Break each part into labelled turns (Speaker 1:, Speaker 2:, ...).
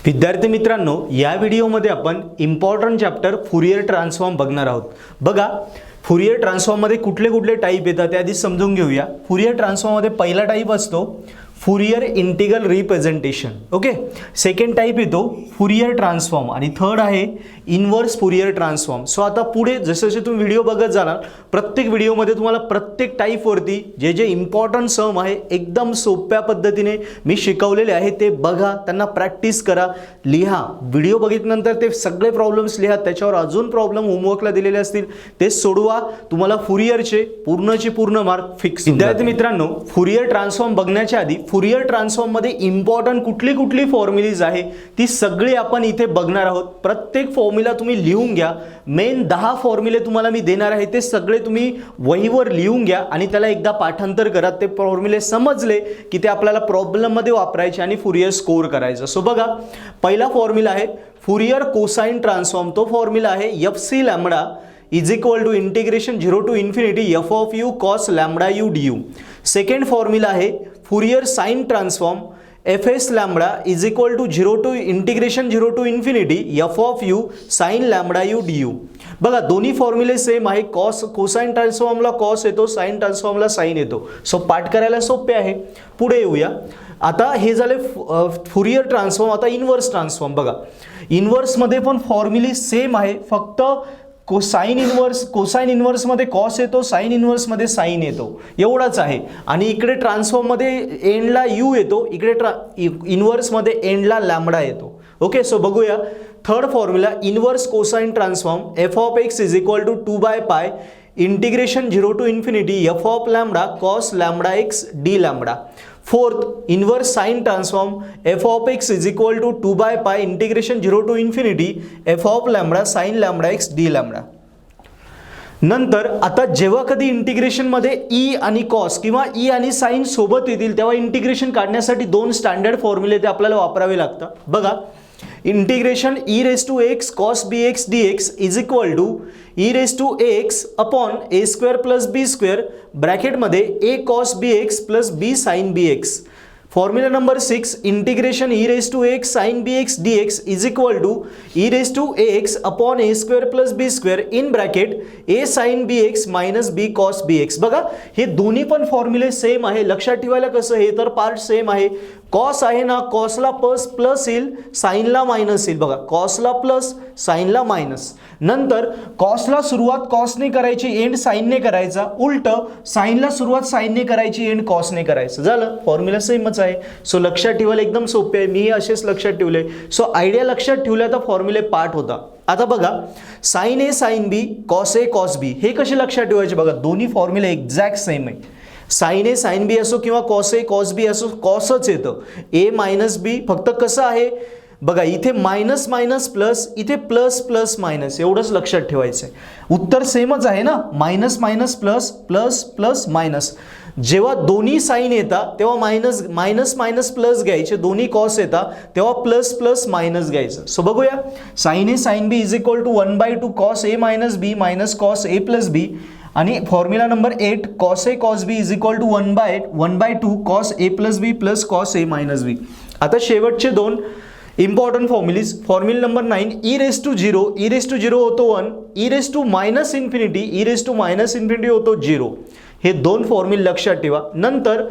Speaker 1: विद्यार्थी मित्रांनो, या व्हिडिओमध्ये आपण इम्पॉर्टंट चॅप्टर फुरियर ट्रान्सफॉर्म बघणार आहोत। बघा, फुरियर ट्रान्सफॉर्म मध्ये कुठले कुठले टाइप येतात ते आधी समजून घेऊया। फुरियर ट्रान्सफॉर्म मध्ये पहिला टाइप असतो Fourier integral representation, okay. Second type येतो फुरियर ट्रान्सफॉर्म आणि थर्ड आहे इनवर्स फुरियर ट्रान्सफॉर्म। सो आता पुढे जसे जसे तुम्ही व्हिडिओ बघत जाणार प्रत्येक व्हिडिओमध्ये तुम्हाला प्रत्येक टाइप वरती जे जे इम्पॉर्टंट सम आहे एकदम सोप्या पद्धतीने मी शिकवलेले आहे ते बघा, त्यांना प्रॅक्टिस करा, लिहा। व्हिडिओ बघितल्यानंतर ते सगळे प्रॉब्लेम्स लिहा, त्याच्यावर अजून प्रॉब्लेम होमवर्कला दिलेले असतील ते सोडवा, तुम्हाला फुरियरचे पूर्णचे पूर्ण मार्क फिक्स। विद्यार्थी मित्रांनो, फुरियर ट्रान्सफॉर्म बघण्याच्या आधी फुरियर ट्रान्सफॉर्म मध्ये इम्पॉर्टंट कुठली कुठली फॉर्म्युलीज आहे ती सगळी आपण इथे बघणार आहोत। प्रत्येक फॉर्म्युला तुम्ही लिहून घ्या। मेन 10 फॉर्म्युले तुम्हाला मी देणार आहे ते सगळे तुम्ही वहीवर लिहून घ्या आणि त्याला एकदा पाठांतर करा। ते फॉर्म्युले समजले की ते आपल्याला प्रॉब्लेम मध्ये वापरायचे आणि फुरियर स्कोर करायचं। सो बघा, पहिला फॉर्म्युला आहे फुरियर कोसाइन ट्रान्सफॉर्म। तो फॉर्म्युला आहे FC lambda is equal to integration 0 to infinity f of u cos lambda u du। Second formula आहे Fourier sine transform fs lambda is equal to 0 to integration 0 to infinity f of u sin lambda u du। बघा, दोन्ही फॉर्म्युले same आहे। Cos cosine ट्रान्सफॉर्मला cos येतो, sign ट्रान्सफॉर्मला sign येतो। So पाठ करायला सोपे आहे। पुढे येऊया। आता हे झाले फुरियर ट्रान्सफॉर्म। आता इनवर्स ट्रान्सफॉर्म बघा, इनवर्स मध्ये पण फॉर्म्युले सेम आहे, फक्त कोसाइन इनवर्स मध्ये कॉस येतो, साइन इनवर्स मध्ये साइन येतो, एवढाच आहे। आणि इकडे ट्रान्सफॉर्म मध्ये एंडला यू येतो, इकडे इनवर्स मध्ये एंडला लॅम्बडा येतो। ओके, सो बघूया third formula inverse cosine transform f of x is equal to 2 by pi integration 0 to infinity f of lambda cos lambda x d lambda। Fourth inverse sine transform f of x is equal to 2 by pi integration 0 to infinity f of lambda sin lambda x d lambda। नंतर आता जेव्हा कधी integration मध्ये E आणि cos किंवा E आणि sign सोबत येतील तेव्हा इंटिग्रेशन काढण्यासाठी दोन स्टँडर्ड फॉर्म्युले ते आपल्याला वापरावे लागतात। बघा, integration e raised to x cos bx dx is equal to e raised to x upon a square plus b square bracket मध्ये a cos bx plus b sin bx। Formula number 6 integration e raised to x sin bx dx is equal to e raised to x upon a square plus b square in bracket a sin bx minus b cos bx। बघा, हे दोन्ही पण फॉर्म्युले same आहे। लक्षात ठेवायला कसं, हे तर पार्ट सेम आहे। कॉस आहे ना, कॉसला प्लस येईल, साइनला मायनस येईल। बघा, कॉसला प्लस, साइनला मायनस। नंतर कॉसला सुरुवात कॉसने करायची, एंड साइनने करायचा, उलट साइनला सुरुवात साइनने करायची, एंड कॉसने करायचं। झालं, फॉर्म्युला सेमच आहे। सो लक्षात ठेवायला एकदम सोपे आहे, मी असेच लक्षात ठेवले। सो आयडिया लक्षात ठेवल्या तर फॉर्म्युले पार्ट होता। आता बघा, sign A sine B cos A cos बी हे कसे लक्षात ठेवायचे? बघा, दोन्ही फॉर्म्युले एक्झॅक्ट सेम आहे। साइन ए साइन बी असो किंवा कॉस ए कॉस बी असो, कॉसच येतं। ए मायनस बी, फक्त कसं आहे बघा, इथे मायनस मायनस प्लस, इथे प्लस प्लस मायनस, एवढंच लक्षात ठेवायचं आहे। उत्तर सेमच आहे ना, minus minus plus, plus plus minus. जेव्हा दोन्ही साइन येतात तेव्हा मायनस मायनस प्लस घ्यायचे, दोन्ही कॉस येतात तेव्हा प्लस प्लस मायनस घ्यायचं। सो बघूया, sine A sine B is equal to 1/2 cos A minus B minus cos A plus B. आणि formula number 8 cos A cos B is equal to 1/2 cos A plus B plus cos A minus B. आता शेवटचे दोन important formulae, formula number 9 e raised to 0 होतो 1, e raised to minus infinity होतो 0। हे दोन फॉर्म्युले लक्षात ठेवा। नंतर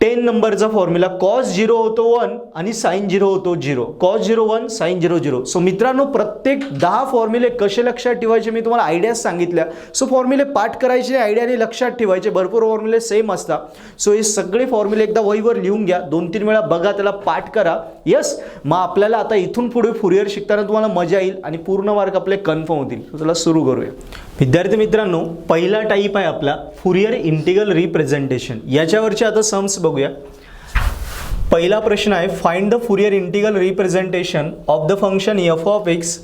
Speaker 1: 10 नंबरचा फॉर्म्युला कॉस 0 होतो 1 आणि साइन 0 होतो 0, कॉस 0 1 साइन 0 0। सो मित्रांनो, प्रत्येक 10 फॉर्म्युले कसे लक्षात ठेवायचे मी तुम्हाला आयडियाज सांगितल्या। सो फॉर्म्युले पाठ करायचे, आयडियाने लक्षात ठेवायचे, भरपूर फॉर्म्युले सेम असतात। सो हे सगळे फॉर्म्युले एकदा वहीवर लिहून घ्या, 2-3 वेळा बघा, त्याला पाठ करा। यस, मग आपल्याला आता इथून पुढे फुरियर शिकताना तुम्हाला मजा येईल आणि पूर्ण मार्क आपले कन्फर्म होतील। सो चला सुरू करूया। विद्यार्थी मित्रांनो, पहिला टाइप आहे आपला फुरियर इंटिग्रल रिप्रेझेंटेशन। याच्यावरचे आता सम्स बघूया। पहिला प्रश्न आहे, find the Fourier integral representation of the function f of x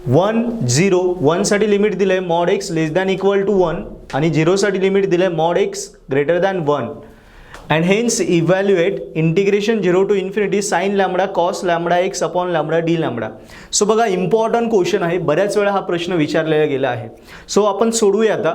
Speaker 1: 1 0 1 साठी लिमिट दिले mod x less than equal to 1 आणि 0 साठी लिमिट दिले mod x greater than 1 and hence evaluate integration 0 to infinity sin lambda cos lambda x upon lambda d lambda। So बघा, important question आहे, बऱ्याच वेळा हा प्रश्न विचारलेला गेला आहे। सो आपण सोडूया। आता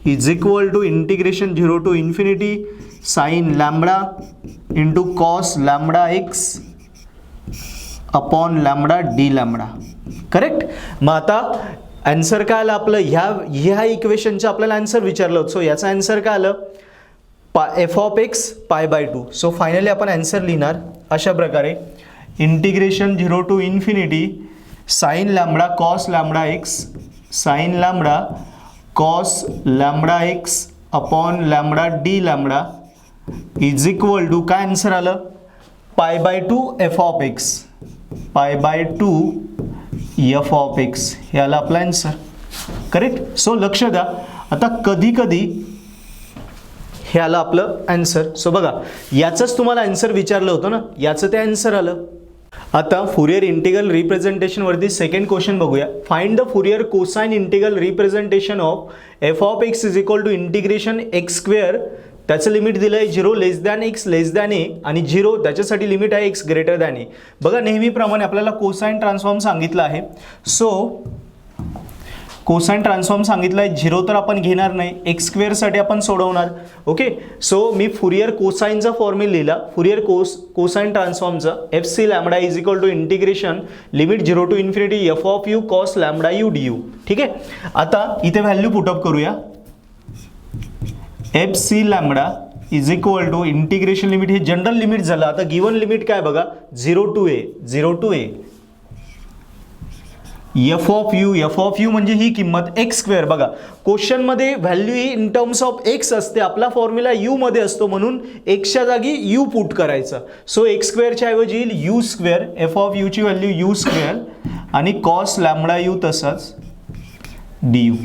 Speaker 1: is equal to integration 0 to infinity sine lambda into cos lambda x upon lambda D lambda. Correct. मग आता आन्सर काय आलं आपलं, ह्या इक्वेशनचं आपल्याला आन्सर विचारलं होतं. सो याचा आन्सर काय आलं, F of X pi by 2. So finally आपण आन्सर लिहिणार अशा प्रकारे, integration 0 to infinity sine lambda cos lambda X sine lambda cos lambda x upon lambda D lambda is equal to काय आन्सर आलं, pi by 2 F of X pi by 2 F of X, हे आलं आपला answer. Correct. So लक्ष द्या, आता कधी कधी हे आलं आपलं आन्सर. सो बघा, याचंच तुम्हाला आन्सर विचारलं होतं ना, याचं ते आन्सर आलं. आता फुरियर इंटिग्रल रिप्रेझेंटेशन वरती सेकंड क्वेश्चन बघूया. Find the Fourier cosine integral representation of F of x is equal to integration X square, त्याचं लिमिट दिलं आहे 0 less than X less than A आणि 0 त्याच्यासाठी लिमिट आहे एक्स ग्रेटर दॅन ए. बघा नेहमीप्रमाणे आपल्याला कोसाइन ट्रान्सफॉर्म सांगितलं आहे. सो कोसाइन ट्रान्सफॉर्म सांगितलं आहे 0 तर आपण घेणार नाही, एक्स स्क्वेअरसाठी आपण सोडवणार. ओके. सो मी फुरियर कोसाइनचा फॉर्म्युला लिहिला, फुरियर कोसाइन ट्रान्सफॉर्मचा F C lambda is equal to integration limit 0 to infinity F of U cos lambda U D U. ठीक आहे. आता इथे व्हॅल्यू पुटअप करूया, F C lambda is equal to integration limit, हे general limit झालं. आता given limit काय बघा, 0 to A F of you म्हणजे ही किंमत एक्स स्क्वेअर. बघा क्वेश्चन मध्ये value he in terms of x असते, आपला फॉर्म्युला यू मध्ये असतो म्हणून एक्सच्या जागी यू पुट करायचा. सो एक्स स्क्वेअरच्या ऐवजी येईल you square, F of you ची व्हॅल्यू यू स्क्वेअर आणि कॉस लॅम्बडा यू तसंच डी यू.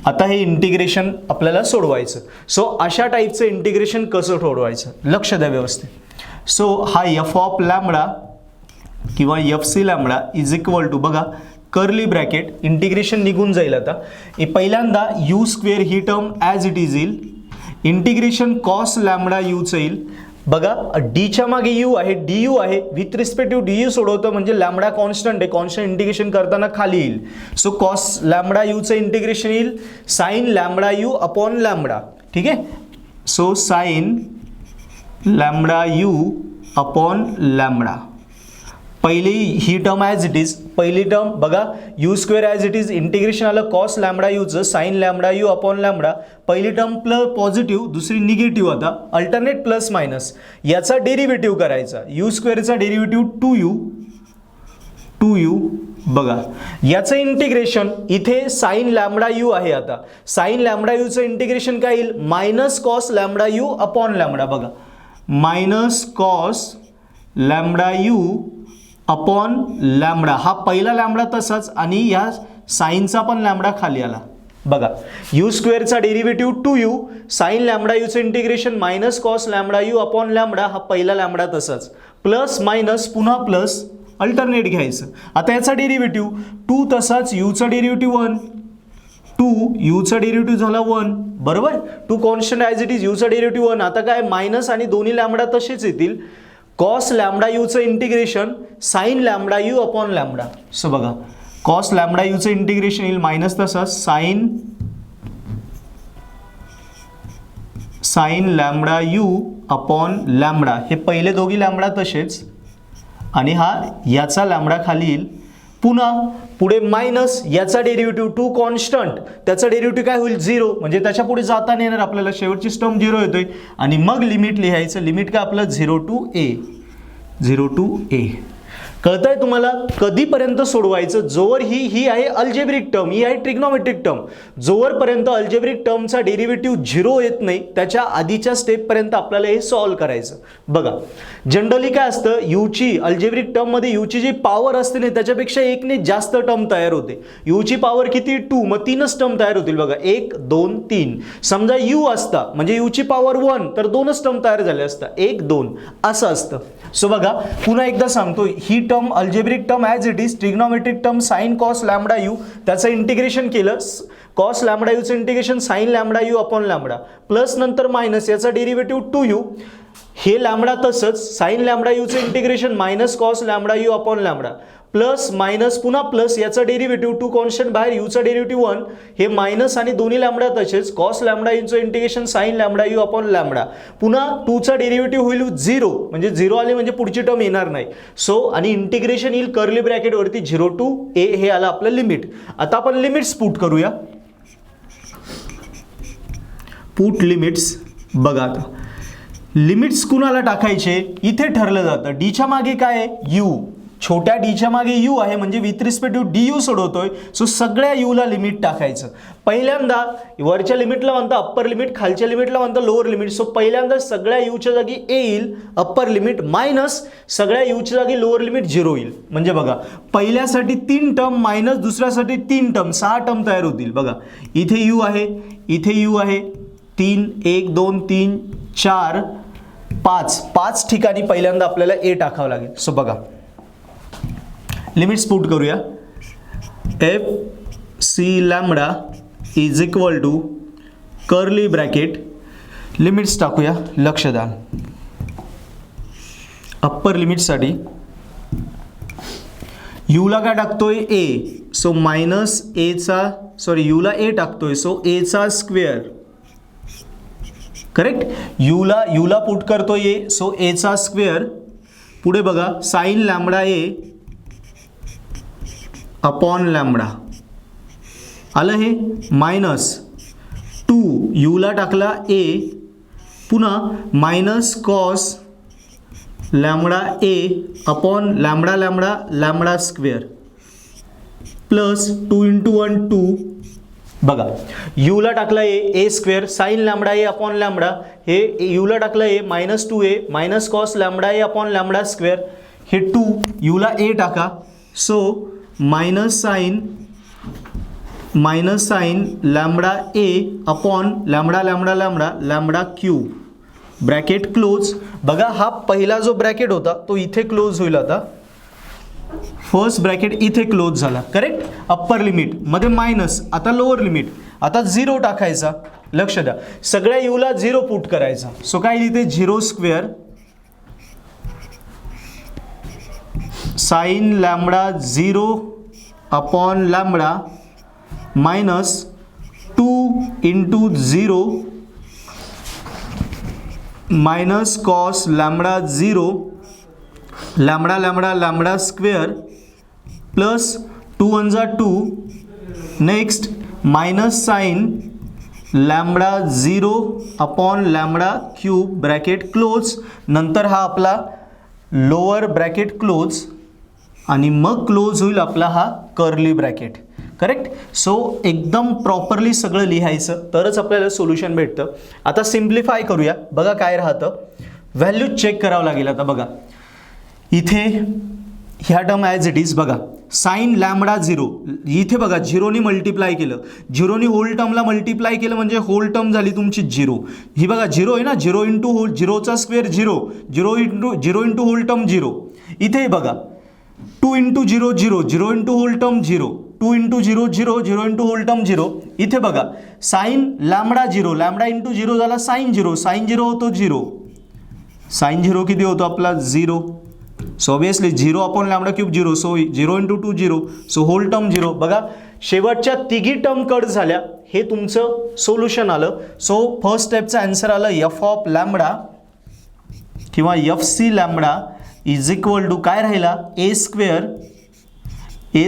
Speaker 1: आता हे इंटिग्रेशन आपल्याला सोडवायचं. सो अशा टाईपचं इंटिग्रेशन कसं सोडवायचं लक्ष द्या व्यवस्थित. सो हा एफ ऑफ लॅम्बडा किंवा F C lambda is equal to बघा कर्ली ब्रॅकेट, इंटिग्रेशन निघून जाईल. आता पहिल्यांदा यू स्क्वेअर ही टर्म ॲज इट इज येईल, इंटिग्रेशन कॉस लॅम्बडा यूचं येईल. बघा डीच्या मागे यू आहे, डी यू आहे, विथ रिस्पेक्टिव डी यू सोडवतं म्हणजे लॅम्बडा कॉन्स्टंट आहे, कॉन्स्टंट इंटिग्रेशन करताना खाली येईल. सो कॉस लॅम्बडा यूचं इंटिग्रेशन येईल sine lambda U upon lambda. ठीक आहे. So sine lambda U upon lambda, पहिली ही टर्म ॲज इट इज, पहिली टर्म बघा U square as it is, integration आलं कॉस लॅम्बडा यूचं sine lambda U upon lambda, पहिली टर्म प्लस पॉझिटिव्ह दुसरी निगेटिव्ह. आता अल्टरनेट प्लस मायनस, याचा डेरिव्हेटिव्ह करायचा, यू स्क्वेअरचा डेरिव्हेटिव्ह 2u बघा, याचं इंटिग्रेशन इथे साइन लॅम्बडा यू आहे. आता साइन लॅम्बडा यूचं इंटिग्रेशन काय येईल, minus cos lambda U upon lambda. बघा minus cos lambda U upon lambda, हा पहिला लॅम्बडा तसाच आणि या साइनचा पण लॅम्बडा खाली आला. बघा यू स्क्वेअरचा डेरिव्हेटिव्ह 2u, साइन लॅम्बडा यूचं integration minus cos lambda U upon lambda, हा पहिला लॅम्बडा तसाच, प्लस मायनस पुन्हा प्लस, अल्टरनेट घ्यायचं. आता याचा डेरिव्हेटिव्ह 2 तसाच, यूचा डेरिव्हेटिव्ह 1, 2 यूचा डेरिव्हेटिव्ह झाला 1 बरोबर, 2 कॉन्स्टंट ॲज इट इज, यूचा डेरिव्हेटिव्ह 1. आता काय मायनस आणि दोन्ही लॅम्बडा तसेच येतील, कॉस लॅम्बडा यूचं integration sine lambda U upon lambda. So बघा कॉस लॅम्बडा यूचं इंटिग्रेशन येईल मायनस तसाच sine lambda U upon lambda, हे पहिले दोघी लॅम्बडा तसेच आणि हा याचा लॅम्बडा खाली येईल. पुन्हा पुढे मायनस, याचा डेरिव्हेटिव्ह 2 कॉन्स्टंट, त्याचा डेरिव्हेटिव्ह काय होईल 0, म्हणजे त्याच्या पुढे जाता नाही येणार आपल्याला, शेवटची टर्म 0 येतोय. आणि मग लिमिट लिहायचं, लिमिट काय आपलं 0 टू ए. कळतंय तुम्हाला कधीपर्यंत सोडवायचं, जोवर ही आहे अल्जेब्रिक टर्म, ही आहे ट्रिग्नोमेट्रिक टर्म, जोवरपर्यंत अल्जेब्रिक टर्मचा डेरिव्हेटिव्ह 0 येत नाही त्याच्या आधीच्या स्टेपपर्यंत आपल्याला हे सॉल्व्ह करायचं. बघा जनरली काय असतं, यूची अल्जेब्रिक टर्ममध्ये यूची जी पॉवर असते ना त्याच्यापेक्षा 1 ने जास्त टर्म तयार होते. यूची पॉवर किती 2, मग 3च टर्म तयार होतील. बघा 1 2 3, समजा यू असता म्हणजे यूची पॉवर 1 तर 2च टर्म तयार झाले असता, 1 2 असं असतं. सो बघा पुन्हा एकदा सांगतो, ही term algebraic term as it is, trigonometric term sine cos lambda U, त्याचं इंटिग्रेशन केलं कॉस लॅम्बडा यूचं integration sine lambda U upon lambda, plus नंतर मायनस, याचा डेरिव्हेटिव्ह 2u, हे लॅम्बडा तसंच साइन लॅम्बडा यूचं integration minus cos lambda U upon lambda, plus minus पुन्हा plus, याचा डेरिव्हेटिव्ह 2 कॉन्स्टंट बाहेर, यूचा डेरिव्हेटिव्ह 1, हे मायनस आणि दोन्ही लॅम्बडा तसेच, cos lambda into integration sine lambda U upon lambda, पुन्हा 2चा डेरिव्हेटिव्ह होईल 0, म्हणजे 0 आले म्हणजे पुढची टर्म येणार नाही. सो आणि इंटिग्रेशन येईल कर्ली ब्रॅकेट वरती 0 टू a, हे आलं आपलं लिमिट. आता आपण लिमिट्स पुट करूया. पुट लिमिट्स बघा. आता लिमिट्स कुणाला टाकायचे इथे ठरलं जातं. डीच्या मागे काय आहे, यू, छोट्या डीच्या मागे यू आहे, म्हणजे with respect to D U सोडवतोय. सो सगळ्या यूला लिमिट टाकायचं. पहिल्यांदा वरच्या लिमिटला म्हणतं अप्पर लिमिट, खालच्या लिमिटला म्हणतं लोअर लिमिट. सो पहिल्यांदा सगळ्या यूच्या जागी ए येईल अप्पर लिमिट, मायनस सगळ्या यूच्या जागी लोअर लिमिट 0 येईल. म्हणजे बघा पहिल्यासाठी 3 टर्म मायनस दुसऱ्यासाठी 3 टर्म, 6 टर्म तयार होतील. बघा इथे यू आहे, इथे यू आहे, 3 1 2 3 4 5 ठिकाणी पहिल्यांदा आपल्याला ए टाकावं लागेल. सो बघा लिमिट्स पुट करूया. F C lambda is equal to curly bracket, limits टाकूया. लक्ष द्या अप्पर लिमिटसाठी यूला काय टाकतोय ए, सो मायनस एचा, सॉरी यूला ए टाकतोय, सो एचा स्क्वेअर. करेक्ट, यूला पुट करतोय ए, सो एचा स्क्वेअर. पुढे बघा sine lambda a upon lambda आलं, हे मायनस 2 यूला टाकला ए, पुन्हा minus cos lambda a upon lambda lambda lambda square plus 2 into 1 2. बघा यूला टाकला a square, sine lambda a upon lambda, हे यूला टाकलं a minus 2a minus cos lambda a upon lambda square, हे 2 यूला ए टाका. So minus sine lambda a upon lambda lambda lambda lambda cube, bracket close. बघा हा पहिला जो ब्रॅकेट होता तो इथे क्लोज होईल. आता फर्स्ट ब्रॅकेट इथे क्लोज झाला. करेक्ट, अप्पर लिमिट मध्ये मायनस, आता लोअर लिमिट, आता 0 टाकायचा. लक्ष द्या सगळ्या यूला 0 पुट करायचा. सो काय लिहिते 0 square sine lambda 0 upon lambda minus 2 into 0 minus cos lambda 0 lambda lambda lambda square plus 2 1 जा 2. Next minus sine lambda 0 upon lambda cube, bracket close. नंतर हा आपला लोअर ब्रॅकेट क्लोज आणि मग क्लोज होईल आपला हा कर्ली ब्रॅकेट. करेक्ट, सो एकदम प्रॉपरली सगळं लिहायचं तरच आपल्याला सोल्युशन भेटतं. आता सिम्प्लिफाय करूया. बघा काय राहतं, व्हॅल्यू चेक करावं लागेल. आता बघा इथे ह्या टर्म ॲज इट इज. बघा साइन लॅम्बडा 0, इथे बघा 0ने मल्टिप्लाय केलं, 0ने होल टर्मला मल्टिप्लाय केलं म्हणजे होल टर्म झाली तुमची 0. ही बघा 0 आहे ना, 0 इंटू होल, 0चा स्क्वेअर 0, 0 इंटू होल टर्म 0. इथे बघा 2 into 0 0, 0 into whole term 0, 2 into 0 0, 0 into whole term 0. इथे बघा साइन लॅम्बडा 0, लॅम्बडा इंटू 0 झाला साइन 0, साइन 0 होतो 0, साइन 0 किती होतो आपला 0. So obviously 0 upon lambda cube 0, so 0 into 2 0, so whole term 0. बघा शेवटच्या तिघी टर्म कट झाल्या. हे तुमचं सोल्युशन आलं. सो फर्स्ट स्टेपचा आन्सर आलं एफ ऑफ लॅम्बडा किंवा F C lambda is equal to काय राहिला a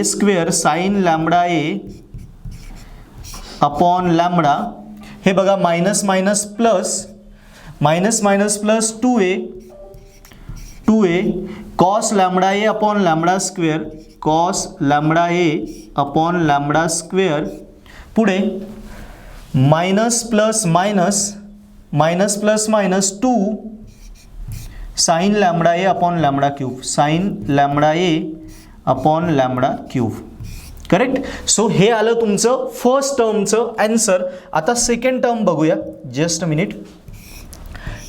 Speaker 1: square sine lambda a upon lambda. हे बघा minus minus plus, minus minus plus 2a cos lambda a upon lambda square, cos lambda a upon lambda square. पुढे minus plus minus, minus plus minus 2 sine lambda a upon lambda cube, sine lambda a upon lambda cube. Correct, so हे आलं तुमचं first टर्मचं answer. आता second term बघूया. Just a minute.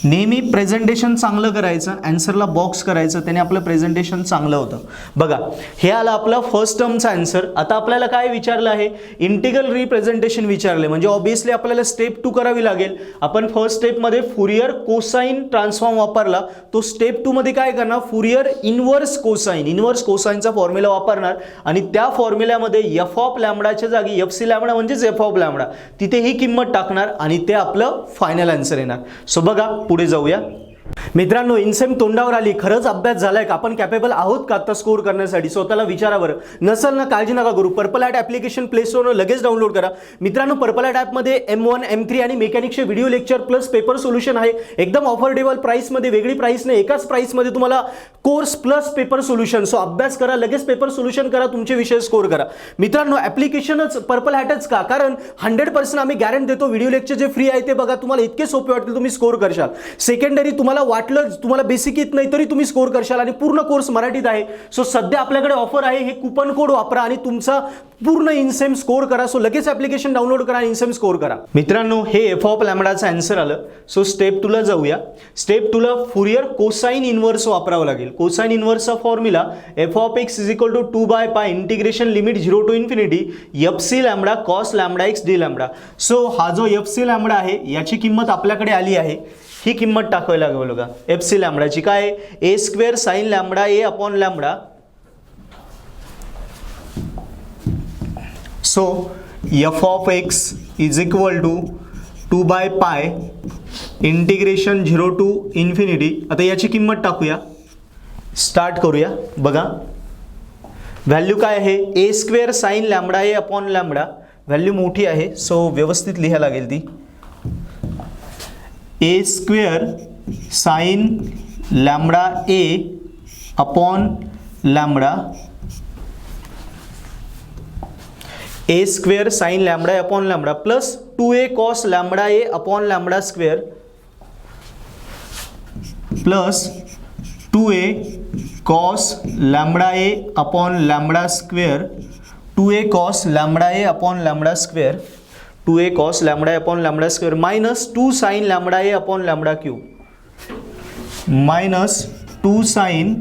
Speaker 1: नेहमी presentation चांगलं करायचं, अँसरला बॉक्स करायचं, त्याने आपलं प्रेझेंटेशन चांगलं होतं. बघा हे आलं आपलं फर्स्ट टर्मचा आन्सर. आता आपल्याला काय विचारलं आहे, इंटिग्रल रिप्रेझेंटेशन विचारले, म्हणजे ऑब्विसली आपल्याला स्टेप 2 करावी लागेल. आपण फर्स्ट स्टेपमध्ये फुरियर कोसाइन ट्रान्सफॉर्म वापरला, तो स्टेप 2 मध्ये काय करणार, फुरियर इनव्हर्स कोसाइनचा फॉर्म्युला वापरणार आणि त्या फॉर्म्युल्यामध्ये एफ ऑफ लॅम्बडाच्या जागी एफ सी लॅम्बडा म्हणजेच एफ ऑफ लॅम्बडा तिथे ही किंमत टाकणार आणि ते आपलं फायनल आन्सर येणार. सो बघा पुढे जाऊया. मित्रांनो, इनसेम तोंडावर आली, खरंच अभ्यास झालाय का, आपण कॅपेबल आहोत का आता स्कोर करण्यासाठी, स्वतःला विचारा बरं. नसेल ना काळजी नका करू, पर्पल ॲट ॲप्लिकेशन प्ले स्टोरवर लगेच डाउनलोड करा. मित्रांनो, पर्पल ॲट ॲपमध्ये M1 M3 आणि मेकॅनिक्सचे video lecture plus paper solution आहे. एकदम ऑफोर्डेबल प्राईसमध्ये, वेगळी प्राईस नाही, एकाच प्राईसमध्ये तुम्हाला course plus paper solution. So अभ्यास करा, लगेच पेपर सोल्युशन करा, तुमचे विषय स्कोर करा. मित्रांनो, ॲप्लिकेशनच पर्पल हॅटच का, कारण 100% आम्ही गॅरंटी देतो, व्हिडिओ लेक्चर जे फ्री आहे ते बघा, तुम्हाला इतके सोपे वाटतील, तुम्ही स्कोर करशाल. सेकंडरी तुम्हाला वाटलं तुम्हाला बेसिक येत नाही तरी तुम्ही स्कोर करशाल आणि पूर्ण कोर्स मराठीत आहे. सो सध्या आपल्याकडे ऑफर आहे, हे कुपन कोड वापरा आणि तुमचा पूर्ण इनसेम स्कोर करा. सो लगेच ॲप्लिकेशन डाउनलोड करा आणि इनसेम स्कोर करा. मित्रांनो, हे एफ ऑफ लॅम्बडाचं आन्सर आलं. सो स्टेप 2 ला जाऊया. स्टेप 2 ला फुरियर कोसाइन इनव्हर्स वापरावं लागेल. कोसाइन इनव्हर्सचा formula f of x is equal to 2/π integration limit 0 to infinity f C lambda cos lambda x d lambda. So हा जो एफ सी लॅम्बडा आहे याची किंमत आपल्याकडे आली आहे, ही किंमत टाकायला लागेल बघा. एफ सी लॅम्बडाची काय, a square sine lambda a upon lambda. So f of x is equal to 2/π integration 0 to infinity. आता याची किंमत टाकूया, स्टार्ट करूया. बघा व्हॅल्यू काय आहे, a square sine lambda a upon lambda. Value मोठी आहे सो व्यवस्थित लिहायला लागेल ती. A square sine lambda a upon lambda, a square sine lambda upon lambda plus 2a cos lambda a upon lambda square plus 2a cos lambda a upon lambda square, 2a cos lambda a upon lambda square, 2a cos lambda upon lambda square minus 2 sine lambda a upon lambda cube minus 2 sine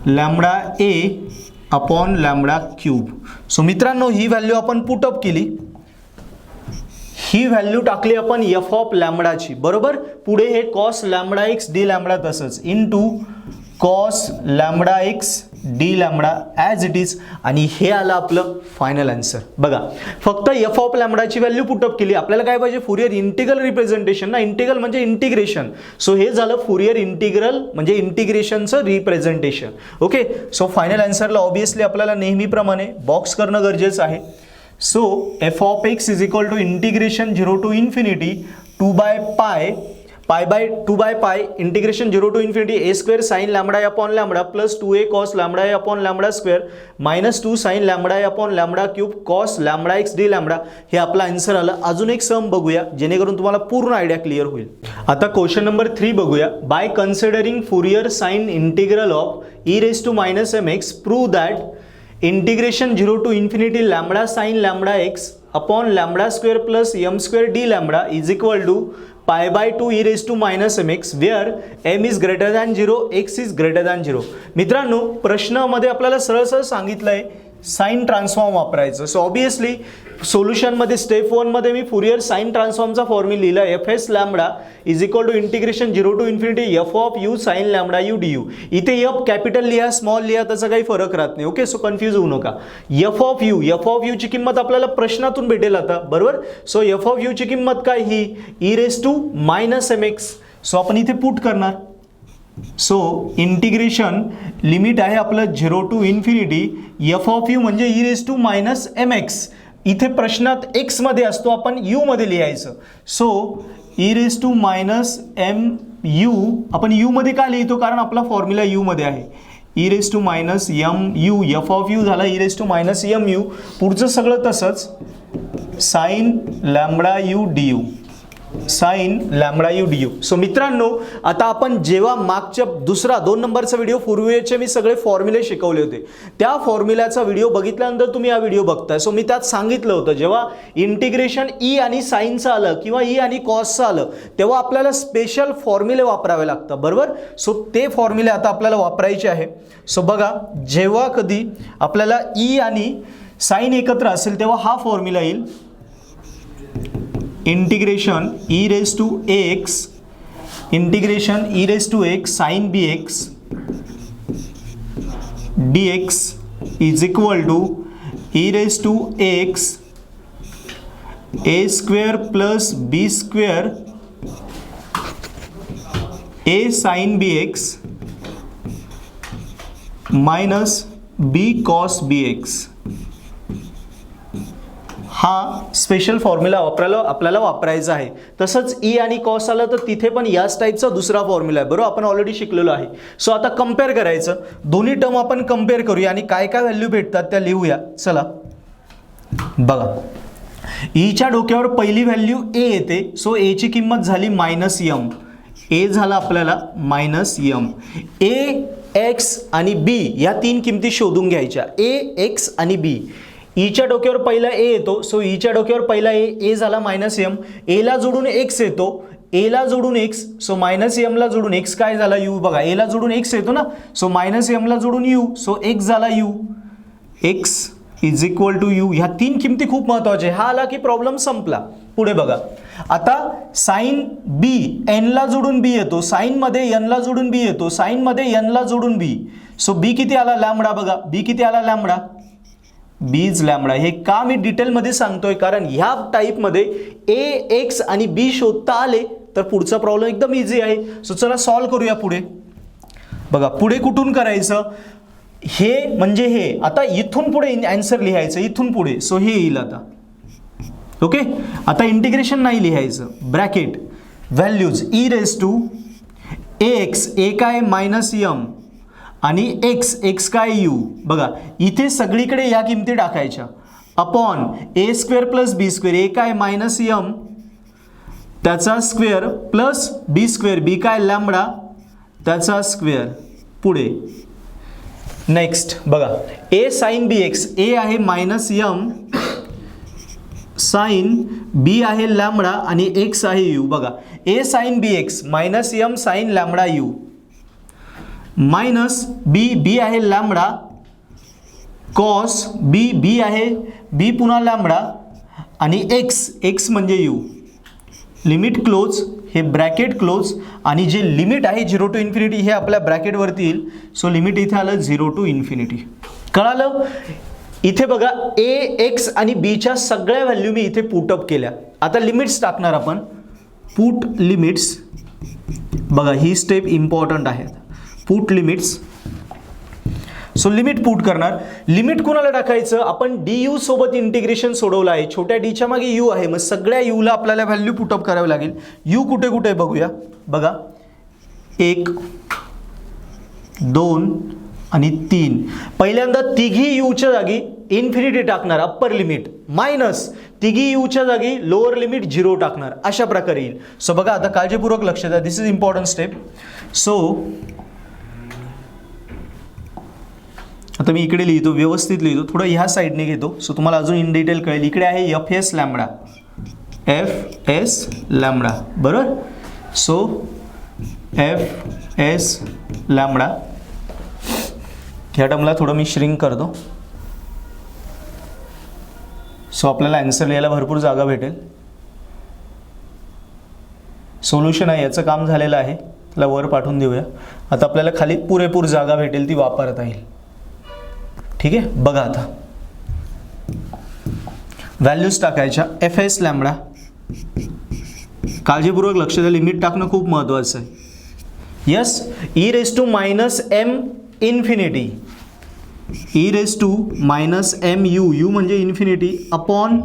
Speaker 1: lambda a upon lambda cube. So मित्रांनो, ही value आपण put up केली, ही value टाकली आपण F of लॅम्बडाची, बरोबर. पुढे हे cos lambda x d lambda तसंच into cos lambda x d lambda as it is आणि हे आलं आपलं फायनल आन्सर. बघा फक्त एफ ऑफ लॅम्बडाची व्हॅल्यू पुटअप केली. आपल्याला काय पाहिजे, फुरियर इंटिग्रल रिप्रेझेंटेशन ना, इंटिग्रल म्हणजे इंटिग्रेशन. सो हे झालं फुरियर इंटिग्रल म्हणजे इंटिग्रेशनचं रिप्रेझेंटेशन. ओके, सो फायनल आन्सरला ऑब्विसली आपल्याला नेहमीप्रमाणे बॉक्स करणं गरजेचं आहे. So f of x is equal to integration 0 to infinity 2/π integration 0 to infinity a square sine lambda upon lambda plus 2a cos lambda upon lambda square minus 2 sine lambda upon lambda cube cos lambda x d lambda. हे आपला answer आलं. अजून एक सम बघूया जेणेकरून तुम्हाला पूर्ण idea clear होईल. आता क्वेश्चन नंबर 3 बघूया. By considering Fourier sine integral of e raise to minus mx prove that integration 0 to infinity lambda sine lambda x upon lambda square plus m square d lambda is equal to π/2 e raised to minus mx where m is greater than 0, x is greater than 0. मित्रांनो, प्रश्नामध्ये आपल्याला सरळ सरळ सांगितलंय sine transform वापरायचं. So obviously सोल्युशनमध्ये step 1 मध्ये मी फुरियर साइन ट्रान्सफॉर्मचा फॉर्म्युला लिहिला F S lambda is equal to integration 0 to infinity F of U sine lambda U D U. इथे एफ कॅपिटल लिहा स्मॉल लिहा त्याचा काही फरक राहत नाही. ओके, सो कन्फ्यूज होऊ नका. एफ ऑफ यू ची किंमत आपल्याला प्रश्नातून भेटेल आता, बरोबर. सो एफ ऑफ यू ची किंमत काय, ही e raise to minus mx. So आपण इथे पुट करणार. सो इंटिग्रेशन लिमिट आहे आपलं 0 to infinity F of you म्हणजे e raise to minus mx. इथे प्रश्नात x मध्ये असतो, आपण u मध्ये लिहायचं. So E raise to minus mu आपण u मध्ये का लिहितो, कारण आपला फॉर्म्युला u मध्ये आहे. E raise to minus mu f of u झाला e raise to minus mu. पुढचं सगळं तसंच sine lambda U D u. Sine lambda u D u. So मित्रांनो, आता आपण जेव्हा मागच्या दुसरा 2 नंबरचा व्हिडिओ फुरियरचे मी सगळे फॉर्म्युले शिकवले होते, त्या फॉर्म्युल्याचा व्हिडिओ बघितल्यानंतर तुम्ही हा व्हिडिओ बघताय. सो मी त्यात सांगितलं होतं जेव्हा इंटिग्रेशन ई आणि साईनचं आलं किंवा ई आणि कॉसचं आलं तेव्हा आपल्याला स्पेशल फॉर्म्युले वापरावे लागतात, बरोबर. सो ते फॉर्म्युले आता आपल्याला वापरायचे आहे. सो बघा, जेव्हा कधी आपल्याला ई आणि साईन एकत्र असेल तेव्हा हा फॉर्म्युला येईल, integration E raise to X, integration E raise to X sine B X D X is equal to E raise to x A square plus B square A sine B x minus B cos B X. हा special formula आपल्याला वापरायचा आहे. तसंच E आणि cos आलं तर तिथे पण याच टाईपचा दुसरा फॉर्म्युला आहे, बरोबर, आपण ऑलरेडी शिकलेलो आहे. सो आता कम्पेअर करायचं, दोन्ही टर्म आपण कम्पेअर करूया आणि काय काय व्हॅल्यू भेटतात त्या लिहूया. चला बघा, ईच्या डोक्यावर पहिली व्हॅल्यू ए येते. सो एची किंमत झाली मायनस यम, ए झाला आपल्याला मायनस यम. ए, एक्स आणि बी या 3 किमती शोधून घ्यायच्या, ए, एक्स आणि बी. ईच्या डोक्यावर पहिला ए येतो. सो ईच्या डोक्यावर पहिला ए झाला मायनस एम, एला जोडून एक्स येतो, एला जोडून एक्स, सो मायनस एमला जोडून एक्स काय झाला यू. बघा, एला जोडून एक्स येतो ना, सो मायनस एमला जोडून यू, सो एक्स झाला u. X is equal to u. ह्या 3 किमती खूप महत्वाच्या. हा आला की प्रॉब्लेम संपला. पुढे बघा, आता साइन बी एनला जोडून बी येतो, साइनमध्ये एनला जोडून बी येतो, साइनमध्ये एनला जोडून बी. सो बी किती आला लॅमडा. बघा, बी किती आला लॅमडा, बीज लॅमडा. हे का मी डिटेलमध्ये सांगतोय कारण ह्या टाईपमध्ये ए, एक्स आणि बी शोधता आले तर पुढचा प्रॉब्लेम एकदम इझी आहे. सो चला सॉल्व्ह करूया. पुढे बघा, पुढे कुठून करायचं, हे म्हणजे हे. आता इथून पुढे आन्सर लिहायचं, इथून पुढे. सो हे येईल आता, ओके. आता इंटिग्रेशन नाही लिहायचं, bracket values e raise to x, a काय मायनस यम आणि एक्स, एक्स काय यू. बघा, इथे सगळीकडे या किमती टाकायच्या, upon a square plus B square, a काय मायनस यम त्याचा स्क्वेअर प्लस बी स्क्वेअर, बी काय लॅमडा त्याचा स्क्वेअर. पुढे नेक्स्ट बघा, ए साइन बी एक्स, ए आहे मायनस यम साइन, बी आहे लॅमडा आणि एक्स आहे यू. बघा, a sine B x minus m sine lambda u minus b, b आहे लॅमडा कॉस बी, बी आहे बी पुन्हा लॅमडा आणि एक्स, एक्स म्हणजे यू. लिमिट क्लोज, हे ब्रॅकेट क्लोज आणि जे लिमिट आहे 0 टू इन्फिनिटी हे आपल्या ब्रॅकेटवरती येईल. सो लिमिट इथे आलं 0 टू इन्फिनिटी. कळालं. इथे बघा, ए, एक्स आणि बीच्या सगळ्या व्हॅल्यू मी इथे पुटअप केल्या. आता लिमिट्स टाकणार आपण, पुट लिमिट्स. बघा, ही स्टेप इम्पॉर्टंट आहे. Put limits. So limit put करणार. लिमिट कोणाला टाकायचं, आपण डी यू सोबत इंटिग्रेशन सोडवलं आहे, छोट्या डीच्या मागे यू आहे, मग सगळ्या यूला आपल्याला व्हॅल्यू पुटअप करावी लागेल. यू कुठे कुठे बघूया. बघा, 1, 2 आणि 3. पहिल्यांदा तिघी यूच्या जागी इन्फिनिटी टाकणार, अप्पर लिमिट, मायनस तिघी यूच्या जागी लोअर लिमिट 0 टाकणार, अशा प्रकारे येईल. सो बघा, आता काळजीपूर्वक लक्ष द्या, दिस इज इम्पॉर्टंट स्टेप. सो आता मी इकडे लिहितो, व्यवस्थित लिहितो, थोडं ह्या साईडने घेतो सो तुम्हाला अजून इन डिटेल कळेल. इकडे आहे f S lambda, F S lambda, बरोबर. सो एफ एस लॅमडा ह्या टर्मला थोडं मी श्रिंक करतो. सो आपल्याला आन्सर लिहायला भरपूर जागा भेटेल. सोल्युशन आहे, याचं काम झालेलं आहे, त्याला वर पाठवून देऊया. आता आपल्याला खाली पुरेपूर जागा भेटेल, ती वापरता येईल. ठीक आहे. बघा, आता व्हॅल्यूज टाकायच्या. एफ एस लॅमडा, काळजीपूर्वक लक्ष द्या, लिमिट टाकणं खूप महत्त्वाचं आहे. Yes, e raise to minus m infinity, e raise to minus m u, u म्हणजे infinity, upon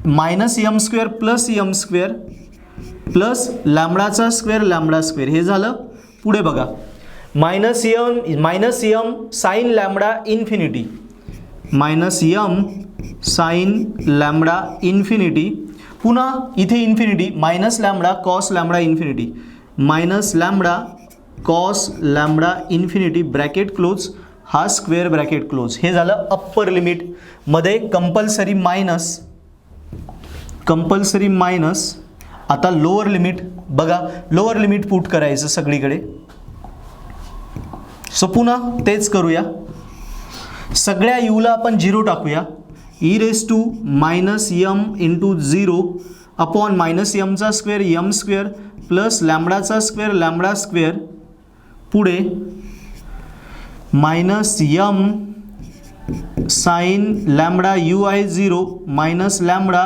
Speaker 1: minus m square plus m square plus लॅमडाचा स्क्वेअर लॅमडा स्क्वेअर. हे झालं. पुढे बघा, minus m sine lambda infinity, minus m sine lambda infinity पुन्हा इथे infinity minus lambda cos lambda infinity minus lambda cos lambda infinity bracket close हा square bracket close. हे झालं अप्पर लिमिट. मध्ये कंपल्सरी मायनस आता लोअर लिमिट. बघा lower limit put करायचं सगळीकडे. सो पुन्हा तेच करूया. सगळ्या यूला आपण 0 टाकूया. E raise to minus m into 0 upon minus यमचा स्क्वेअर यम स्क्वेअर प्लस लॅम्बडाचा स्क्वेअर लॅम्बडा स्क्वेअर पुढे minus m sine lambda u आहे 0 minus lambda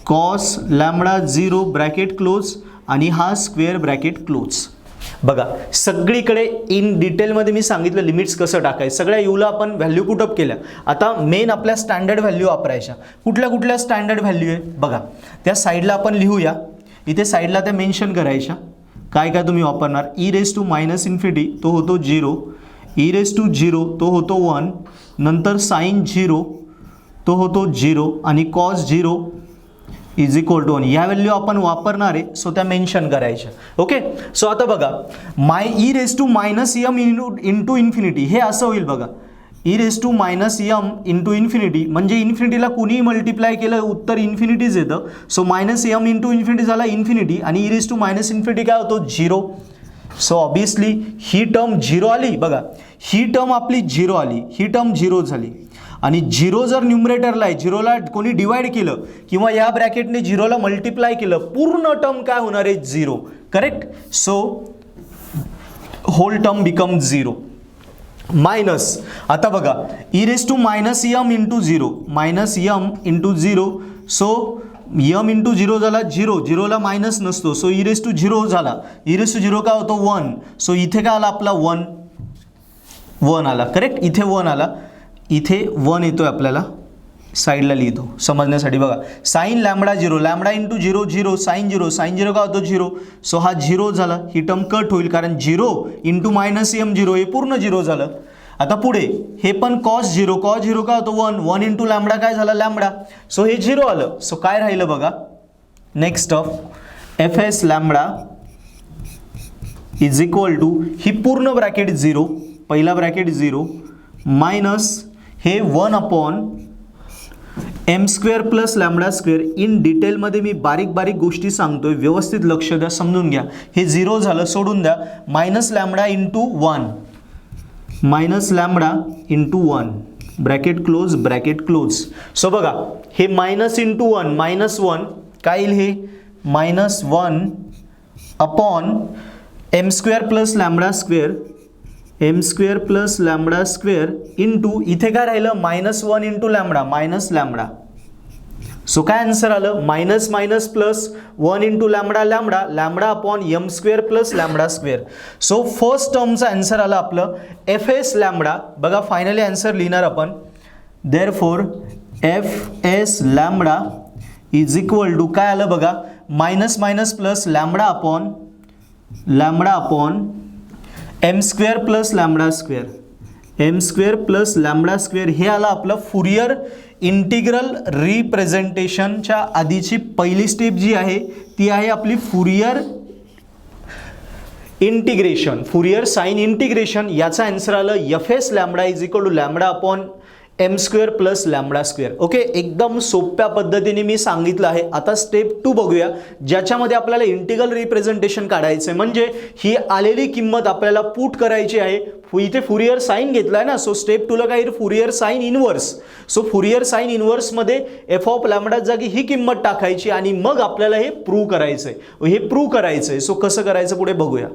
Speaker 1: cos lambda 0 bracket close आणि हा स्क्वेअर ब्रॅकेट क्लोज. बघा सगळीकडे इन डिटेलमध्ये मी सांगितलं लिमिट्स कसं टाकायचं. सगळ्या यूला आपण व्हॅल्यू पुटअप केल्या. आता मेन आपल्या स्टँडर्ड व्हॅल्यू वापरायच्या. कुठल्या कुठल्या स्टँडर्ड व्हॅल्यू आहे बघा त्या साईडला आपण लिहूया. इथे साईडला त्या मेन्शन करायच्या. काय काय तुम्ही वापरणार. E raise to minus infinity तो होतो 0 ई रेस टू 0 तो होतो 1 नंतर साइन 0 तो होतो 0 आणि कॉस 0 इज इक्वल टू 1. ह्या व्हॅल्यू आपण वापरणार आहे सो त्या मेन्शन करायच्या. ओके सो आता बघा e raise to minus m into infinity हे असं होईल बघा. E raise to minus m into infinity म्हणजे इन्फिनिटीला कुणीही मल्टिप्लाय केलं उत्तर इन्फिनिटीज येतं. So minus m into infinity झाला इन्फिनिटी आणि e raise to minus infinity काय होतो 0. सो ऑब्विसली ही टर्म 0 आली. बघा ही टर्म आपली 0 आली ही टर्म 0 झाली आणि 0 जर न्यूमरेटरला आहे 0ला कोणी डिवाइड केलं किंवा या ब्रॅकेटने 0ला मल्टिप्लाय केलं पूर्ण टर्म काय होणार आहे 0. Correct. So whole term become 0 minus. आता बघा e raise to minus m into 0 minus m into 0 so m into 0 झाला 0 0ला मायनस नसतो सो ई रेस टू 0 झाला. ई रेस टू 0 काय होतो 1 सो इथे काय आला आपला 1 आला. करेक्ट इथे 1 आला. इथे 1 येतोय आपल्याला साईडला लिहितो समजण्यासाठी. बघा sine lambda 0 lambda into 0 0 sine 0 sine 0 काय होतो 0 सो हा 0 झाला. ही टर्म कट होईल कारण 0 इंटू मायनस यम 0 हे पूर्ण 0 झालं. आता पुढे हे पण कॉस 0 काय होतो 1 इंटू लॅम्बडा काय झाला लॅम्बडा सो हे 0 आलं. सो काय राहिलं बघा next of f S lambda is equal to ही पूर्ण ब्रॅकेट 0 पहिला ब्रॅकेट 0 मायनस हे 1 upon m square plus lambda square. In डिटेलमध्ये मी बारीक बारीक गोष्टी सांगतोय व्यवस्थित लक्ष द्या समजून घ्या. हे 0 झालं सोडून द्या. Minus lambda into 1 minus lambda into 1 bracket close. So बघा हे मायनस इंटू 1 मायनस 1 काय येईल हे minus 1 upon m square plus lambda square m square plus lambda square into इथे काय राहिलं minus 1 into lambda minus lambda. So काय answer आलं minus minus plus 1 into lambda lambda lambda upon m square plus lambda square. So first टर्मचं answer आलं आपलं f S lambda. बघा finally answer लिहिणार आपण. Therefore f S lambda is equal to काय आलं बघा minus minus plus lambda upon m square plus lambda square हे आलं आपलं फुरियर इंटिग्रल रिप्रेझेंटेशनच्या आधीची पहिली स्टेप जी आहे ती आहे आपली Fourier integration Fourier sine integration. याचा आन्सर आलं f S lambda is equal to lambda upon m square plus lambda square. Okay एकदम सोप्या पद्धतीने मी सांगितलं आहे. आता स्टेप 2 बघूया ज्याच्यामध्ये आपल्याला इंटिग्रल रिप्रेझेंटेशन काढायचं आहे. म्हणजे ही आलेली किंमत आपल्याला पुट करायची आहे. इथे फुरियर साइन घेतलाय ना सो स्टेप 2 ला काय Fourier sine inverse. So Fourier sine inverse मध्ये एफ ऑफ लॅम्बडा जागी ही किंमत टाकायची आणि मग आपल्याला हे प्रूव्ह करायचंय. सो कसं करायचं पुढे बघूया.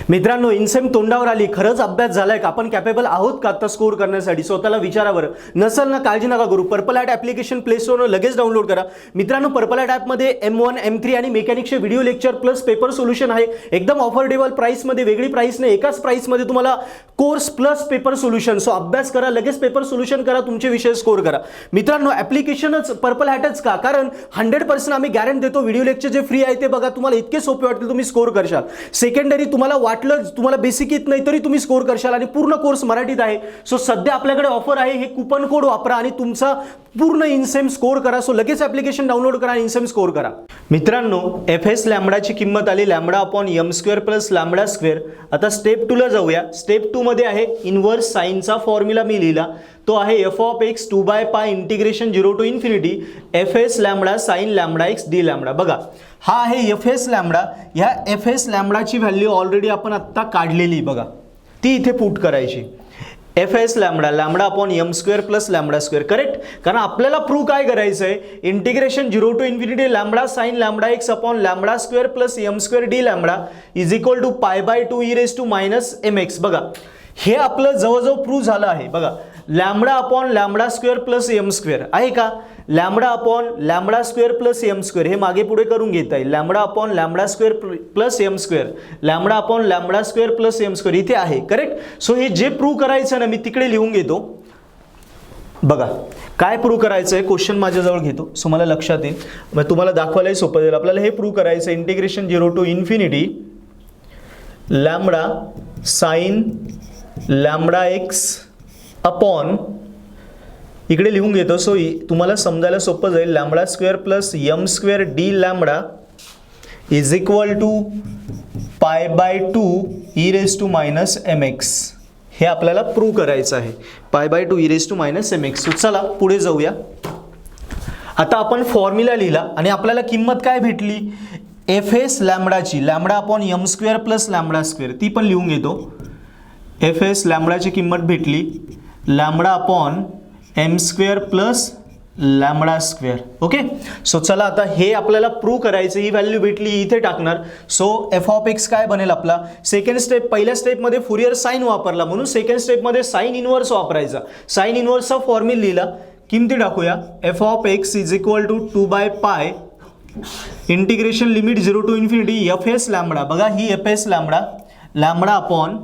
Speaker 1: मित्रांनो इनसेम तोंडावर आली. खरंच अभ्यास झालाय का आपण कॅपेबल आहोत का आता स्कोर करण्यासाठी स्वतःला विचारा बरं. नसेल ना काळजी नका करू. पर्पल ॲट ॲप्लिकेशन प्ले स्टोरवर लगेच डाउनलोड करा. मित्रांनो पर्पल ॲट ॲपमध्ये M1 M3 आणि मेकॅनिक्सचे video lecture plus paper solution आहे. एकदम ऑफोर्डेबल प्राइसमध्ये वेगळी प्राइस नाही एकाच प्राइसमध्ये तुम्हाला course plus paper solution. So अभ्यास करा लगेच पेपर सोल्युशन करा तुमचे विषय स्कोर करा. मित्रांनो ॲप्लिकेशनच पर्पल हॅटच का कारण 100% आम्ही गॅरंटी देतो व्हिडिओ लेक्चर जे फ्री आहे ते बघा तुम्हाला इतके सोपे वाटतील तुम्ही स्कोर करशाल. सेकंडरी तुम्हाला वाटलं तुम्हाला बेसिक येत नाही तरी तुम्ही स्कोर करशाल आणि पूर्ण कोर्स मराठीत आहे. सो सध्या आपल्याकडे ऑफर आहे, हे कुपन कोड वापरा आणि तुमचा पूर्ण इनसेम स्कोर करा. सो लगेच ॲप्लिकेशन डाउनलोड करा आणि इनसेम स्कोर करा. मित्रांनो, एफ एस लॅम्बडाची किंमत आली lambda upon m square plus lambda square. आता स्टेप 2 ला जाऊया. स्टेप 2 मध्ये आहे इनव्हर्स साईनचा फॉर्म्युला मी लिहिला, तो आहे f of x 2/π integration 0 to infinity f S lambda sine lambda x d lambda. बघा, हा आहे एफ एस लॅम्बडा. ह्या एफ एस लॅम्बडाची व्हॅल्यू ऑलरेडी आपण आत्ता काढलेली, बघा ती इथे पुट करायची. F S lambda lambda upon m square plus lambda square. Correct, कारण आपल्याला प्रूव्ह काय करायचं आहे, integration 0 to infinity lambda sine lambda x upon lambda square plus m square d lambda is equal to π/2 e raise to minus m x. बघा, हे आपलं जवळजवळ prove झालं आहे. बघा, lambda upon lambda square plus m square आहे का, lambda upon lambda square plus m square हे मागे पुढे करून घेता येईल. Lambda upon lambda square plus m square, lambda upon lambda square plus m square इथे आहे. करेक्ट. सो हे जे प्रूव्ह करायचं ना, मी तिकडे लिहून घेतो. बघा, काय प्रूव्ह करायचं आहे, क्वेश्चन माझ्याजवळ घेतो सो मला लक्षात येईल, मग तुम्हाला दाखवायलाही सोपं जाईल. आपल्याला हे प्रूव्ह करायचं, integration 0 to infinity lambda sine lambda x upon, इकडे लिहून घेतो सो तुम्हाला समजायला सोपं जाईल, lambda square plus m square d lambda is equal to π/2 e raise to minus m x. हे आपल्याला प्रूव्ह करायचं आहे, π/2 e raise to minus m x. चला पुढे जाऊया. आता आपण फॉर्म्युला लिहिला आणि आपल्याला किंमत काय भेटली, एफ एस लॅम्बडाची lambda upon m square plus lambda square, ती पण लिहून घेतो. एफ एस लॅम्बडाची किंमत भेटली lambda upon m square plus lambda square. Okay. So चला आता हे आपल्याला प्रूव्ह करायचं, ही व्हॅल्यू भेटली इथे टाकणार. सो एफ ऑफ एक्स काय बनेल आपला, सेकंड स्टेप, पहिल्या स्टेपमध्ये फुरियर साइन वापरला म्हणून सेकंड स्टेपमध्ये साइन इनव्हर्स वापरायचा. साइन इनव्हर्सचा फॉर्म्युला लिहिला, किमती टाकूया. F of x is equal to 2/π integration limit 0 to infinity f S lambda. बघा, ही f S lambda lambda upon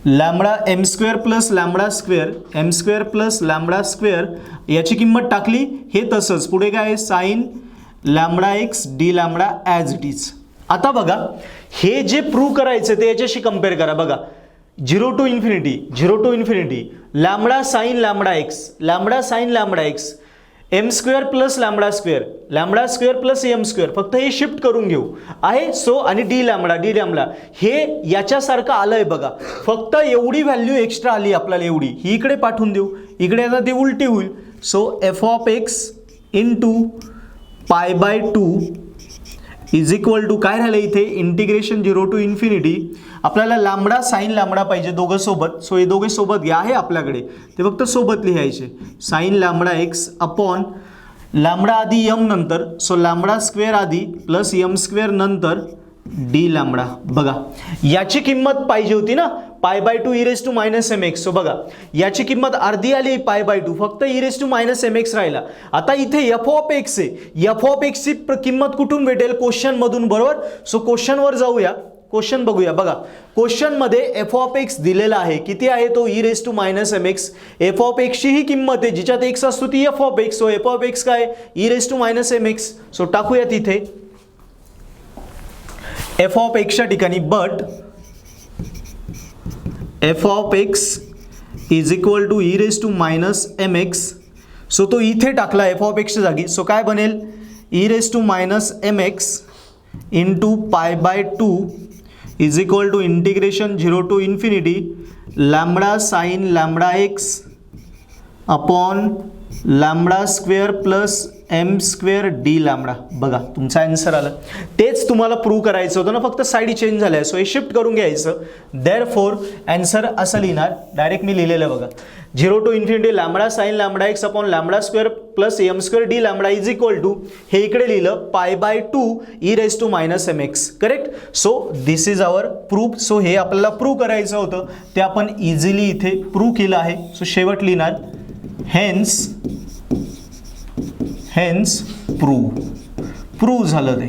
Speaker 1: lambda m square plus lambda square, m square plus lambda square याची किंमत टाकली. हे तसंच पुढे काय, sine lambda x d lambda as it is. आता बघा, हे जे प्रूव्ह करायचं ते याच्याशी कम्पेअर करा. बघा, 0 to infinity lambda sine lambda x, lambda sine lambda x, m square plus lambda square plus m square, फक्त हे शिफ्ट करून घेऊ आहे. सो आणि डी लॅम्बडा हे याच्यासारखं आलंय. बघा, फक्त एवढी व्हॅल्यू एक्स्ट्रा आली आपल्याला, एवढी ही इकडे पाठवून देऊ, इकडे आता ते उलटी होईल. So f of x into π/2 is equal to काय राहिलं इथे, इंटिग्रेशन 0 टू इन्फिनिटी. आपल्याला लॅम्बडा साइन लॅम्बडा पाहिजे दोघं सोबत, सो हे दोघे सोबत घ्या, आहे आपल्याकडे ते फक्त सोबत लिहायचे. Sine lambda x upon lambda आधी एम नंतर, सो लॅम्बडा स्क्वेअर आधी प्लस एम स्क्वेअर नंतर डी लॅम्बडा. बघा, याची किंमत पाहिजे होती ना π/2 e raise to minus m x. So बघा, याची किंमत अर्धी आली π/2, फक्त e raise to minus m x राहिला. आता इथे एफ ऑफ एक्स आहे, एफ ऑफ एक्सची किंमत कुठून भेटेल, क्वेश्चन मधून, बरोबर. सो क्वेश्चनवर जाऊया, क्वेश्चन बघूया. बघा, क्वेश्चन मध्ये एफ ऑफ एक्स दिलेला आहे, किती आहे तो, e raise to minus m x. F of एक्सची ही किंमत आहे, जिच्यात एक्स असतो ती f of x. So f of x काय, e raise to minus m x. So टाकूया तिथे एफ ऑफ एक्सच्या ठिकाणी, but f of x is equal to e raise to minus m x. So तो इथे टाकला एफ ऑफ एक्सच्या जागी. सो काय बनेल, e raise to minus m x into π/2 is equal to integration 0 to infinity lambda sine lambda x upon lambda square plus m square d lambda. बघा, तुमचा answer आला. तेच तुम्हाला प्रूव्ह करायचं होतं ना, फक्त साईड चेंज झाल्या. सो हे शिफ्ट करून घ्यायचं. देअरफॉर आन्सर असं लिहिणार, डायरेक्ट मी लिहिलेलं बघा, 0 to infinity lambda sine lambda x upon lambda square plus m square d lambda is equal to, हे इकडे लिहिलं π/2 e raise to minus m x. Correct. So this is our proof. So हे आपल्याला prove करायचं होतं, ते आपण easily इथे प्रूव्ह केलं आहे. सो शेवट लिहिणार, हेन्स प्रूव्ह झालं ते.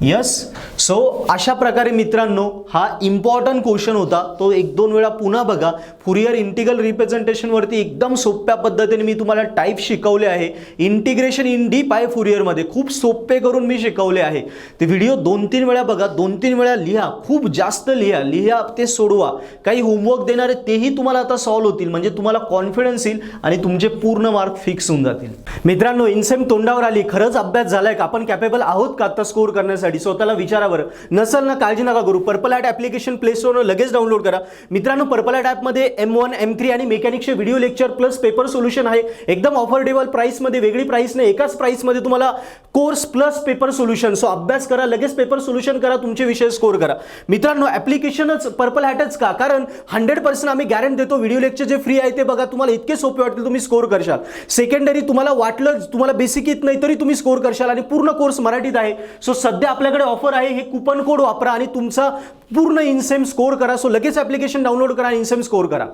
Speaker 1: यस. सो अशा प्रकारे मित्रांनो हा इम्पॉर्टंट क्वेश्चन होता, तो एक दोन वेळा पुन्हा बघा. फुरियर इंटिग्रल रिप्रेझेंटेशन वरती एकदम सोप्या पद्धतीने मी तुम्हाला टाईप शिकवले आहे. इंटिग्रेशन इन डीप आहे फुरियरमध्ये, खूप सोपे करून मी शिकवले आहे. ते व्हिडिओ 2-3 वेळा बघा, 2-3 वेळा लिहा, खूप जास्त लिहा ते सोडवा. काही होमवर्क देणारे तेही तुम्हाला आता सॉल्व्ह होतील, म्हणजे तुम्हाला कॉन्फिडन्स येईल आणि तुमचे पूर्ण मार्क फिक्स होऊन जातील. मित्रांनो इनसेम तोंडावर आली, खरंच अभ्यास झालाय का, आपण कॅपेबल आहोत का आता स्कोर करण्यासाठी, स्वतःला विचारा बरं. नसेल ना काळजी नका करू, पर्पल ॲट ॲप्लिकेशन प्ले स्टोरवर लगेच डाउनलोड करा. मित्रांनो पर्पल ॲट ॲपमध्ये M1 M3 आणि मेकॅनिक्सचे video lecture plus paper solution आहे. एकदम ऑफोर्डेबल प्राइसमध्ये, वेगळी प्राइस नाही, एकाच प्राइसमध्ये तुम्हाला course plus paper solution. So अभ्यास करा, लगेच पेपर सोल्युशन करा, तुमचे विषय स्कोर करा. मित्रांनो ॲप्लिकेशनच पर्पल हॅटच का, कारण 100% आम्ही गॅरंटी देतो. व्हिडिओ लेक्चर जे फ्री आहे ते बघा, तुम्हाला इतके सोपे वाटतील, तुम्ही स्कोर करशाल. सेकंडरी तुम्हाला वाटलं तुम्हाला बेसिक येत नाही तरी तुम्ही स्कोर करशाल, आणि पूर्ण कोर्स मराठीत आहे. सो सध्या आपल्याकडे ऑफर आहे, हे कुपन कोड वापरा आणि तुमचा पूर्ण इनसेम स्कोर करा. सो लगेच ॲप्लिकेशन डाउनलोड करा आणि इनसेम स्कोर करा.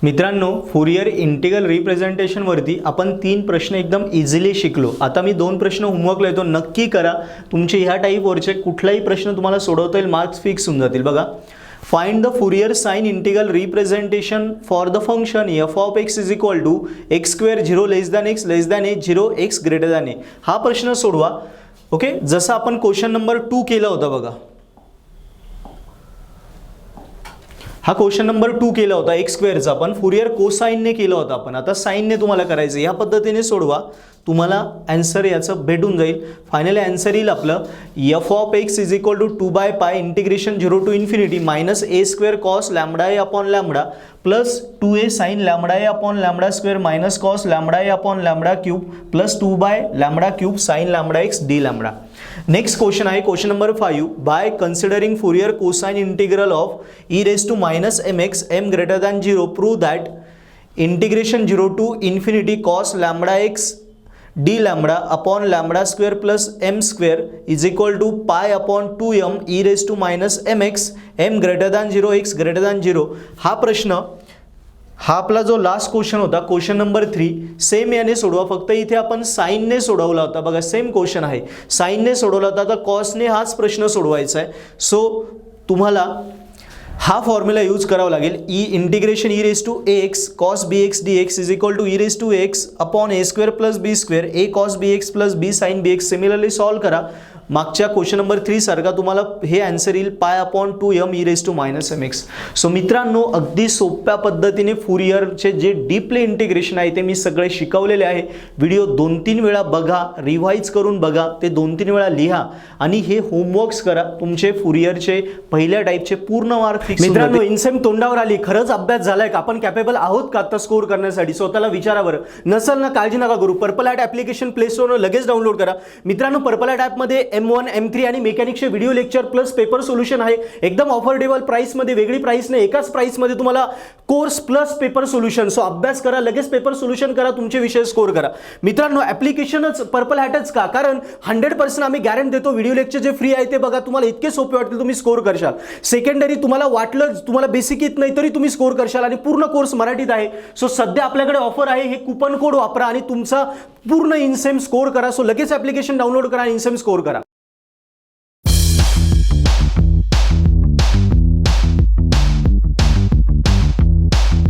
Speaker 1: मित्रांनो फुरियर इंटिग्रल रिप्रेझेंटेशन वरती आपण 3 प्रश्न एकदम इझिली शिकलो. आता मी 2 प्रश्न होमवर्कला येतो, नक्की करा. तुमचे ह्या टाईपवरचे कुठलाही प्रश्न तुम्हाला सोडवता येईल, मार्क्स फिक्स होऊन जातील. बघा, find the Fourier sine integral representation for the function f of x is equal to x square 0 less than x less than a 0 x greater than a. हा प्रश्न सोडवा. ओके, जसं आपण क्वेश्चन नंबर 2 केला होता बघा, हा क्वेश्चन नंबर 2 केला होता एक्स स्क्वेअरचा, आपण फुरियर कोसाइनने केला होता. आपण आता साइनने तुम्हाला करायचं, या पद्धतीने सोडवा, तुम्हाला आन्सर याचं भेटून जाईल. फायनली आन्सर येईल आपलं f of x is equal to 2/π integration 0 to infinity minus a square cos lambda a upon lambda plus 2a sine lambda a upon lambda square minus cos lambda a upon lambda cube plus 2/λ cube sine lambda x d lambda. Next question आहे question number 5. By considering Fourier cosine integral of e raised to minus mx m greater than 0 prove that integration 0 to infinity cos lambda x d lambda upon lambda square plus m square is equal to pi upon 2m e raised to minus mx m greater than 0 x greater than 0. हा प्रश्न, हा आपला जो last question होता question number 3, same याने सोडवा. फक्त इथे आपण साइनने सोडवला होता. बघा सेम क्वेश्चन आहे, साइनने सोडवला होता, आता कॉसने हाच प्रश्न सोडवायचा आहे. सो तुम्हाला हा फॉर्म्युला यूज करावा लागेल. Integration e raised to ax cos bx dx is equal to e raised to x upon a square plus b square a cos bx plus b sin bx. Similarly solve करा. मागच्या question number 3 सारखा तुम्हाला हे answer येईल पाय upon 2m e raised to minus mx. So मित्रांनो अगदी सोप्या पद्धतीने फुरियरचे जे डीपली इंटिग्रेशन आहे ते मी सगळे शिकवलेले आहे. व्हिडिओ 2-3 वेळा बघा, रिवाइज करून बघा, ते 2-3 वेळा लिहा आणि हे होमवर्क्स करा. तुमचे फुरियरचे पहिल्या टाईपचे पूर्ण मार्क फिक्स. मित्रांनो इनसेम तोंडावर आली, खरंच अभ्यास झालाय का, आपण कॅपेबल आहोत का आता स्कोर करण्यासाठी, स्वतःला विचारा बरं. नसेल ना काळजी नका करू, पर्पल ॲट ॲप्लिकेशन प्ले स्टोरवर लगेच डाउनलोड करा. मित्रांनो पर्पल ॲट ॲपमध्ये M1 M3 आणि मेकॅनिक्सचे video lecture plus paper solution आहे. एकदम ऑफोर्डेबल प्राइसमध्ये, वेगळी प्राइस नाही, एकाच प्राइसमध्ये तुम्हाला course plus paper solution. So अभ्यास करा, लगेच पेपर सोल्युशन करा, तुमचे विषय स्कोर करा. मित्रांनो ॲप्लिकेशनच पर्पल हॅटच का, कारण 100% आम्ही गॅरंटी देतो. व्हिडिओ लेक्चर जे फ्री आहे ते बघा, तुम्हाला इतके सोपे वाटतील, तुम्ही स्कोर करशाल. सेकंडरी तुम्हाला वाटलं तुम्हाला बेसिक येत नाही तरी तुम्ही स्कोर करशाल, आणि पूर्ण कोर्स मराठीत आहे. सो सध्या आपल्याकडे ऑफर आहे, हे कुपन कोड वापरा आणि तुमचा पूर्ण इनसेम स्कोर करा. सो लगेच ॲप्लिकेशन डाउनलोड करा आणि इनसेम स्कोर करा.